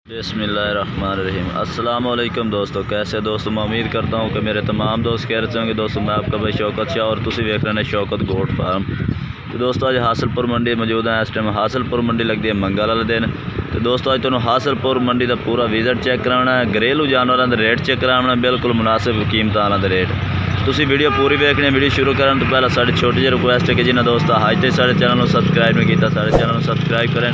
बिस्मिल्लाहिर्रहमानिर्रहीम। अस्सलाम वालेकुम दोस्तों, कैसे दोस्तों। मैं उम्मीद करता हूँ कि मेरे तमाम दोस्त कह रहे होंगे। दोस्तों मैं आपका भाई शौकत शाह और तुम वेख रहे हैं शौकत गोट फार्म। तो दोस्तों आज हासिलपुर मंडी मौजूद है। इस टाइम हासिलपुर मंडी लगती है मंगल वाले दिन। तो दोस्तों आज तुम्हें हासिलपुर मंडी का पूरा विजिट चेक कराना है। घरेलू जानवरों के रेट चेक कराना है, बिल्कुल मुनासिब कीमत वालों रेट। तुसी वीडियो पूरी देखनी। वीडियो शुरू करने तो पहले साड़ी छोटी जी रिक्वेस्ट है कि जिन्हें दोस्त अज तक साढ़े चैनल को सबसक्राइब नहीं किया, साढ़े चैनल को सबसक्राइब करें,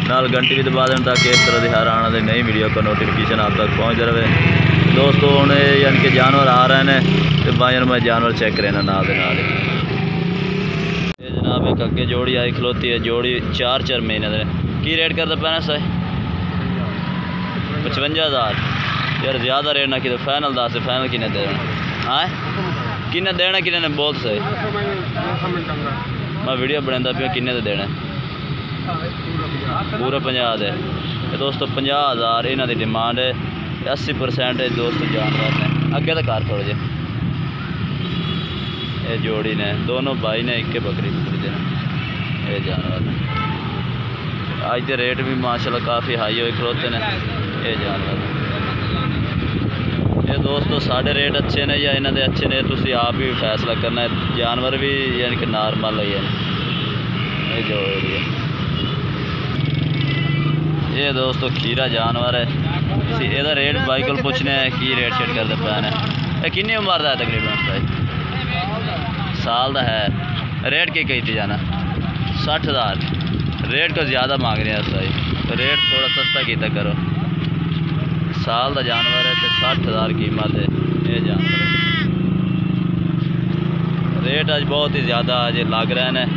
नाल घंटी भी दबा दें ताकि इस तरह की हर आने वाली नई वीडियो का नोटिफिकेशन आप तक पहुँच रहे। दोस्तों हूँ यानी कि जानवर आ रहे हैं तो भाई मैं जानवर चेक करें नाल दे नाल। ये जनाब एक अगे जोड़ी आई खलोती है, जोड़ी 4 महीने की रेट करता पैना सही 55,000। यार ज़्यादा रेट ना कि फाइनल दस फाइनल किन्ने देना। हाँ किन्ने देना, किन्ने ने बोल सही। मैं वीडियो बनाता पिया किन्ने देना पूरा 50 दे। दोस्तों 50,000 इन्हों की डिमांड है। 80% दोस्तों जानवर ने अगे तो घर थोड़े जे ये जोड़ी ने दोनों भाई ने एक बकरी खरीदे ये जानवर ने। आज के रेट भी माशाल्लाह काफ़ी हाई हो खलोते हैं ये जानवर। ये दोस्तों साढ़े रेट अच्छे ने या इन्होंने अच्छे ने, तुसी आप ही फैसला करना है। जानवर भी यानी कि नॉर्मल ही है ये जोड़ी है। ये दोस्तों खीरा जानवर है। यदा रेट बाई को पूछने है कि रेट शेट करते पैन है। ये कितनी उम्र का है तकरीबन भाई? साल का है। रेट की कही थी जाना 60,000। रेट को ज़्यादा मांग रहे हैं सही, तो रेट थोड़ा सस्ता किया करो। साल का जानवर है तो 60,000 कीमत है ये जानवर है। रेट अज बहुत ही ज़्यादा अज लग रहे हैं,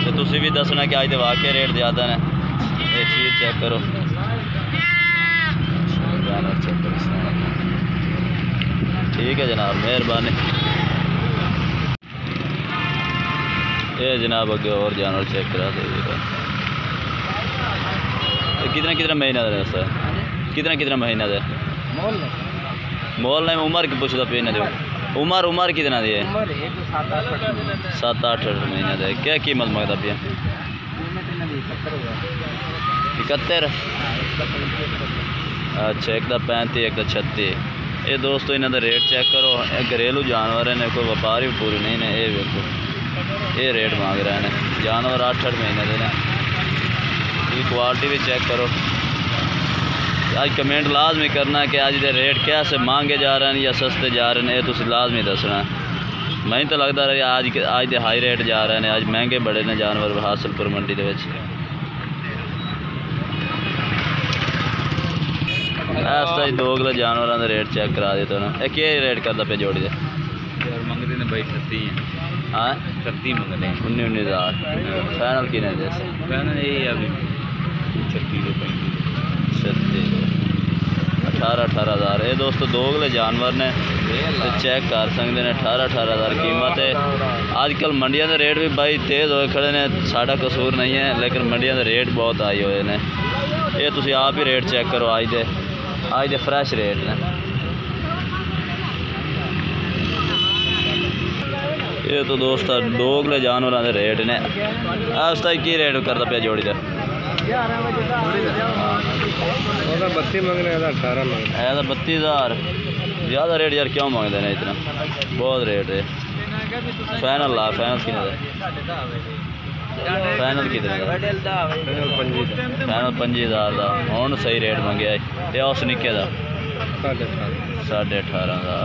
तो तुसी भी दसना कि अज तो वाकई रेट ज़्यादा ने। ये चीज़ चेक करो, जानवर चेक करो। ठीक है जनाब, मेहरबानी। ये जनाब अगे और जानवर चेक करा दीजिएगा। कितना महीना है सर? कितना महीना दे मोल नहीं उम्र की पूछता पे दे। उम्र कितना दी है? 7-8 महीने दे। क्या कीमत मंगता पिया? 71। अच्छा, एक 35 एक 36। ये दोस्तों इन्हों का रेट चेक करो। घरेलू जानवर है, कोई व्यापारी पूरी नहीं ने। ये देखो ये रेट मांग रहे हैं। जानवर 8-8 महीने के ने। क्वालिटी भी चेक करो। आज कमेंट लाजमी करना कि आज दे रेट कैसे मांगे जा रहे हैं या सस्ते जा रहे हैं, ये तुम लाजमी दसना। मैं तो लगता रहा आज दे हाई रेट जा रहे हैं, आज महंगे बड़े ने जानवर हासिलपुर मंडी के। इस दो अगले जानवरों का रेट चेक करा देते ना। एक रेट करता पे जोड़ी दे मंगते हैं भाई 38 है। हाँ 38 मंगते हैं। 19,000 फाइनल की नहीं दे फाइनल यही अभी 36 18,000। ये दोस्तों दो अगले जानवर ने तो चेक कर सकते हैं। 18,000 कीमत है। आजकल मंडिया के रेट भी भाई तेज़ होए खड़े ने, साड़ा कसूर नहीं है, लेकिन मंडिया के रेट बहुत हाई हुए हैं। ये तुम आप ही रेट चेक करो। आज दे फ्रैश रेट ने। ये तो दोस्तों दो अगले जानवरों के रेट ने। उसका की रेट करता पे जोड़ी का? 32 मंग रहे हैं, 18 मंग रहे है। 32,000 ज़्यादा रेट यार क्यों मांगते हैं इतना? बहुत रेट है। फाइनल ला फाइनल कितने फाइनल कितने फाइनल 25,000 का हूँ सही रेट मंगे है। उस निके का 18,500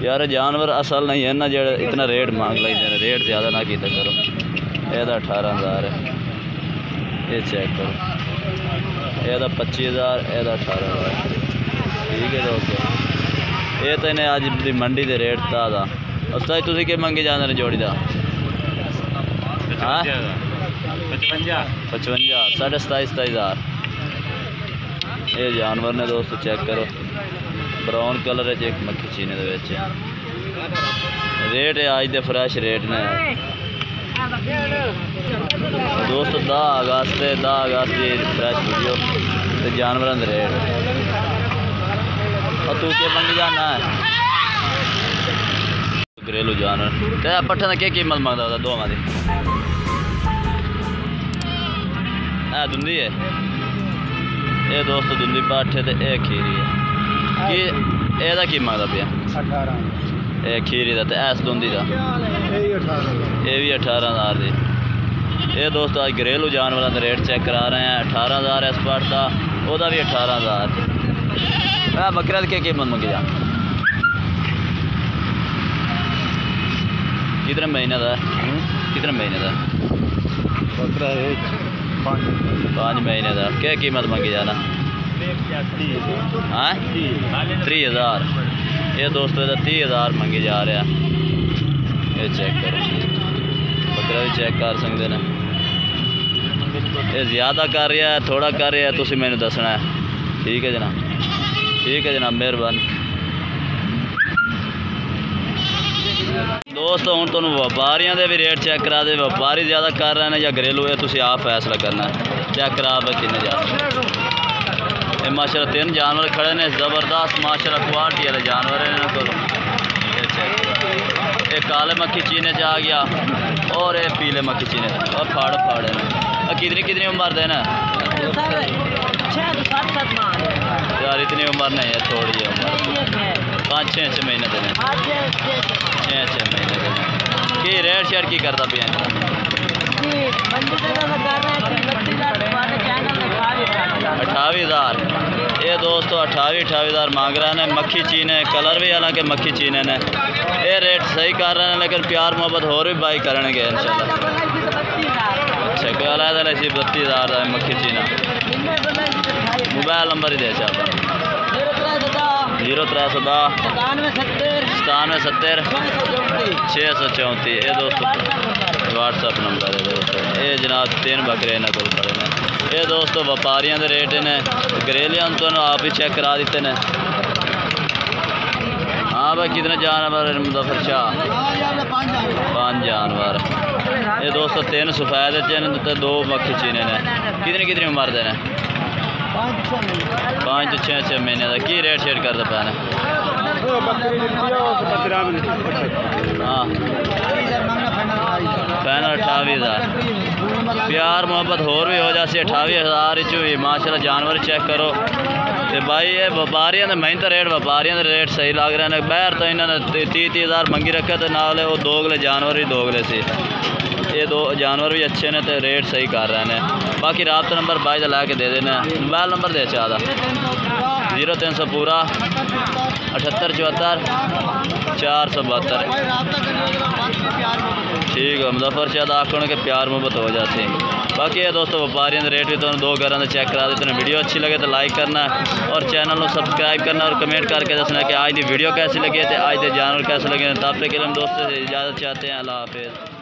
यार। जानवर असल नहीं है ना जो इतना रेट मांग लेते हैं। रेट ज़्यादा ना किया करो। यह 18,000 है। ये चेक करो। यह 25,000 यह 18,000। ठीक है दोस्तों, ये तो इन्हें अज मंडी के रेट था। उसका तुम कि मंगे जाते हैं जोड़ी का? 55 27,000। ये जानवर ने दोस्तों चेक करो। ब्राउन कलर है एक मक्खी चीने के रेट है। आज दे फ्रैश रेट ने दोस्तों 10 अगस्त की फ्रैश वीडियो तो जानवरों के रेट। और तू के मंगी जाना है? घरेलू जानवर पट्ठे का क्या कीमत मंगता होता? दो हमारी धुंधी है ये दोस्तों दुंदी पाठ है तो ये खीरी है कि एदा की मंगदा पिया 18 ये खीरी का तो ऐस दुंदी का ये भी 18,000 दी। ये दोस्तों आज घरेलू जानवरों का रेट चेक करा रहे हैं 18,000 इस पाठ का, वह भी 18,000। बकरा की कीमत मंगी जा कितने महीने का कितने महीने का बकरा है 5 महीने का क्या कीमत मंगी जाना हाँ 30,000। ये दोस्तों इधर 30,000 मंगी जा रहा। ये चेक करो बकरा भी चेक कर सकते हैं। ये ज़्यादा कर रहा है थोड़ा कर रहा है तुम मैंने दसना है। ठीक है जनाब, ठीक है जनाब, मेहरबानी। दोस्तों हूँ तुम व्यापारियों के भी रेट चेक करा दे, व्यापारी ज़्यादा कर रहे हैं या घरेलू है, तुम आप फैसला करना है। चेक करा किन्ने जा माशाल्लाह 3 जानवर खड़े ने ज़बरदस्त माशाल्लाह क्वालिटी वाले जानवर हैं इन्होंने को। एक काले मक्खी चीने से आ गया और ये पीले मक्खी चीने और फाड़े ने। कितनी उम्र देना यार? इतनी उम्र नहीं है, थोड़ी है उम्र, 5-6 महीने देने, 6 महीने देने। कि रेट शेट की करता पिया 28,000। ये दोस्तों 28,000 मांग रहे हैं। मक्खी चीने कलर भी हालांकि मक्खी चीने ने ये रेट सही कर रहे हैं, लेकिन प्यार मोहब्बत और भी बाई करेंगे इंशाल्लाह। अच्छा क्या है 32,000 का मक्खी चीना। मोबाइल नंबर ही दे 0310 97 634। ये दोस्तों व्हाट्सअप नंबर है दोस्तों। ये जनाब 3 बकरे इन्होंने को खड़े ने। ये दोस्तों व्यापारियों के रेट ने, घरेलिया तो आप ही चेक करा देते हैं। हाँ भाई कितने जानवर मुजफ्फर शाह? 5 जानवर। ये दोस्तों 3 सफ़ेद चीने तो 2 मक्खी चीने ने। कितनी उम्र देने? 5 से 6 महीने का। की रेट शेट करता पैना? हाँ फाइनल 28,000। प्यार मोहब्बत होर भी हो जाती 28,000 हुई माशाल्लाह। जानवर चेक करो तो भाई ये व्यापारियों ने मेहनत रेट, व्यापारियों के रेट सही लग रहे हैं। बाहर तो इन्होंने 30,000 मंगी रखे तो नाल वो दोगले जानवर ही दोगले से। ये 2 जानवर भी अच्छे ने तो रेट सही कर रहे हैं। बाकी राब्ता नंबर भाई का ला के दे देना। मोबाइल नंबर दे चाहता 0300 पूरा 7874 472। ठीक है मुजफ्फर शाह आखण के प्यार मोहब्बत हो जाती। बाकी ये दोस्तों व्यापारियों के रेट भी तुम 2 घर चेक करा देते हैं। वीडियो अच्छी लगे तो लाइक करना और चैनल को सब्सक्राइब करना और कमेंट करके दसना कि आज की वीडियो कैसी लगी है, आज के जानवर कैसे लगे। तब तक के लिए हम दोस्तों से इजाज़त चाहते हैं। अल्लाह हाफिज़।